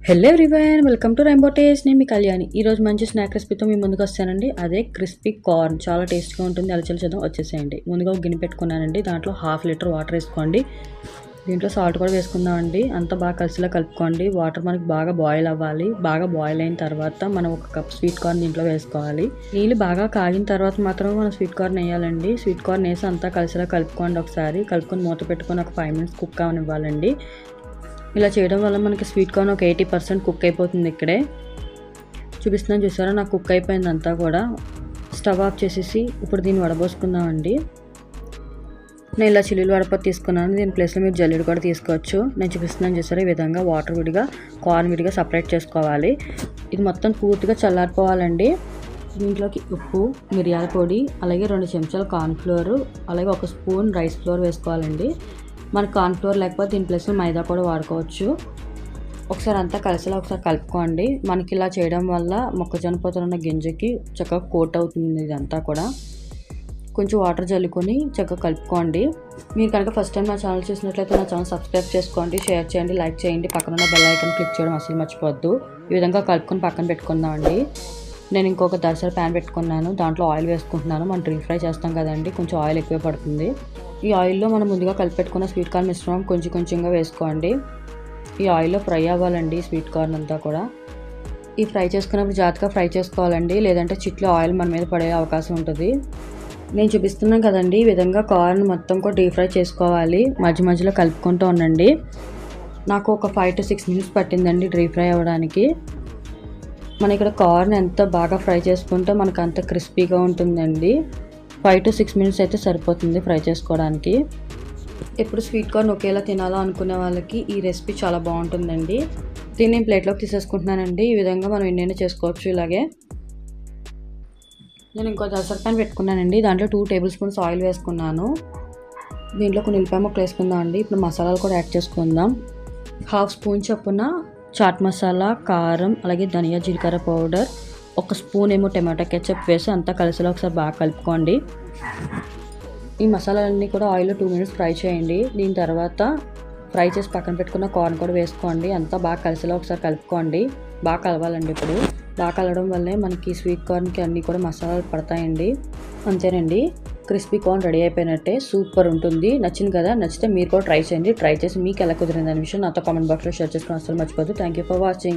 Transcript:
Hello everyone, welcome to rainbow taste. నేను మీ కళ్యాణి. ఈరోజు మంచి స్నాక్ రెసిపీతో మీ ముందుకు వస్తానండి. అదే క్రిస్పీ కార్న్. చాలా టేస్ట్గా ఉంటుంది. అలచలు చేద్దాం, వచ్చేసేయండి. ముందుగా ఒక గిన్నె పెట్టుకున్నానండి. దాంట్లో 1/2 లీటర్ వాటర్ వేసుకోండి. దీంట్లో సాల్ట్ కూడా వేసుకుందామండి. అంతా బాగా కలిసిలా కలుపుకోండి. వాటర్ మనకి బాగా బాయిల్ అవ్వాలి. బాగా బాయిల్ అయిన తర్వాత మనం 1 కప్ స్వీట్ కార్న్ దీంట్లో వేసుకోవాలి. నీళ్ళు బాగా కాగిన తర్వాత మాత్రమే మనం స్వీట్ కార్న్ వేయాలండి. స్వీట్ కార్న్ వేసి అంతా కలిసిలా కలుపుకోండి. ఒకసారి కలుపుకొని మూత పెట్టుకొని ఒక 5 మినిట్స్ కుక్ అవనివ్వాలండి. ఇలా చేయడం వల్ల మనకి స్వీట్ కార్న్ ఒక 80% కుక్ అయిపోతుంది. ఇక్కడే చూపిస్తున్నాను, చూసారా? నాకు కుక్ అయిపోయింది అంతా కూడా. స్టవ్ ఆఫ్ చేసేసి ఇప్పుడు దీన్ని వడబోసుకుందామండి. నేను ఇలా చిల్లులు వడపత్తి తీసుకున్నాను. దీని ప్లేస్లో మీరు జల్లెడ కూడా తీసుకోవచ్చు. నేను చూపిస్తున్నాను, చూసారా? ఈ విధంగా వాటర్ విడిగా, కార్న్ విడిగా సపరేట్ చేసుకోవాలి. ఇది మొత్తం పూర్తిగా చల్లారిపోవాలండి. దీంట్లోకి ఉప్పు, మిరియాల పొడి, అలాగే 2 చెంచాలు కార్న్ఫ్లోర్, అలాగే 1 స్పూన్ రైస్ ఫ్లోర్ వేసుకోవాలండి. మనకు కార్న్ఫ్లోర్ లేకపోతే దీని ప్లేస్లో మైదా కూడా వాడుకోవచ్చు. ఒకసారి అంతా కలిసిలా ఒకసారి కలుపుకోండి. మనకి ఇలా చేయడం వల్ల మొక్కజొన్న పొత్తులు ఉన్న గింజకి చక్కగా కోట్ అవుతుంది. ఇదంతా కూడా కొంచెం వాటర్ జల్లుకొని చక్కగా కలుపుకోండి. మీరు కనుక ఫస్ట్ టైం నా ఛానల్ చూసినట్లయితే నా ఛానల్ సబ్స్క్రైబ్ చేసుకోండి, షేర్ చేయండి, లైక్ చేయండి. పక్కన ఉన్న బెల్ ఐకాన్ క్లిక్ చేయడం అసలు మర్చిపోవద్దు. ఈ విధంగా కలుపుకొని పక్కన పెట్టుకుందామండి. నేను ఇంకొక దర్శన ప్యాన్ పెట్టుకున్నాను. దాంట్లో ఆయిల్ వేసుకుంటున్నాను. మనం డీప్ ఫ్రై చేస్తాం కదండి, కొంచెం ఆయిల్ ఎక్కువే పడుతుంది. ఈ ఆయిల్లో మనం ముందుగా కలిపెట్టుకున్న స్వీట్ కార్న్ మిశ్రమం కొంచెం కొంచెంగా వేసుకోండి. ఈ ఆయిల్లో ఫ్రై అవ్వాలండి స్వీట్ కార్న్ అంతా కూడా. ఈ ఫ్రై చేసుకున్నప్పుడు జాగ్రత్తగా ఫ్రై చేసుకోవాలండి, లేదంటే చిట్లో ఆయిల్ మన మీద పడే అవకాశం ఉంటుంది. నేను చూపిస్తున్నాను కదండి, ఈ విధంగా కార్న్ మొత్తం కూడా డీప్ ఫ్రై చేసుకోవాలి. మధ్య మధ్యలో కలుపుకుంటూ ఉండండి. నాకు ఒక 5 to 6 మినిట్స్ పట్టిందండి డీప్ ఫ్రై అవ్వడానికి. మన ఇక్కడ కార్న్ ఎంత బాగా ఫ్రై చేసుకుంటే మనకు అంత క్రిస్పీగా ఉంటుందండి. 5 to 6 మినిట్స్ అయితే సరిపోతుంది ఫ్రై చేసుకోవడానికి. ఎప్పుడు స్వీట్ కార్న్ ఒకేలా తినాలా అనుకునే వాళ్ళకి ఈ రెసిపీ చాలా బాగుంటుందండి. దీన్ని నేను ప్లేట్లోకి తీసేసుకుంటున్నానండి. ఈ విధంగా మనం ఎన్నైనా చేసుకోవచ్చు ఇలాగే. నేను ఇంకో దసర ప్యాన్ పెట్టుకున్నానండి. దాంట్లో 2 టేబుల్ స్పూన్స్ ఆయిల్ వేసుకున్నాను. దీంట్లో కొన్ని ఉల్లిపాయ ముక్కలు వేసుకుందాం అండి. ఇప్పుడు మసాలాలు కూడా యాడ్ చేసుకుందాం. 1/2 స్పూన్ చొప్పున చాట్ మసాలా, కారం, అలాగే ధనియా జీలకర్ర పౌడర్, 1 స్పూన్ ఏమో టమాటో కెచప్ వేసి అంతా కలిసిలా ఒకసారి బాగా కలుపుకోండి. ఈ మసాలాలన్నీ కూడా ఆయిల్లో 2 మినిట్స్ ఫ్రై చేయండి. దీని తర్వాత ఫ్రై చేసి పక్కన పెట్టుకున్న కార్న్ కూడా వేసుకోండి. అంతా బాగా కలిసిలా ఒకసారి కలుపుకోండి. బాగా కలవాలండి. ఇప్పుడు బాగా కలవడం వల్లే మనకి స్వీట్ కార్న్కి అన్నీ కూడా మసాలాలు పడతాయండి. అంతేనండి, క్రిస్పీ కార్న్ రెడీ అయిపోయినట్టే. సూపర్ ఉంటుంది. నచ్చింది కదా? నచ్చితే మీరు కూడా ట్రై చేయండి. ట్రై చేసి మీకు ఎలా కుదిరింది అనే విషయం నాతో కామెంట్ బాక్స్లో షేర్ చేసుకుని అసలు మర్చిపోద్దు. Thank you for watching.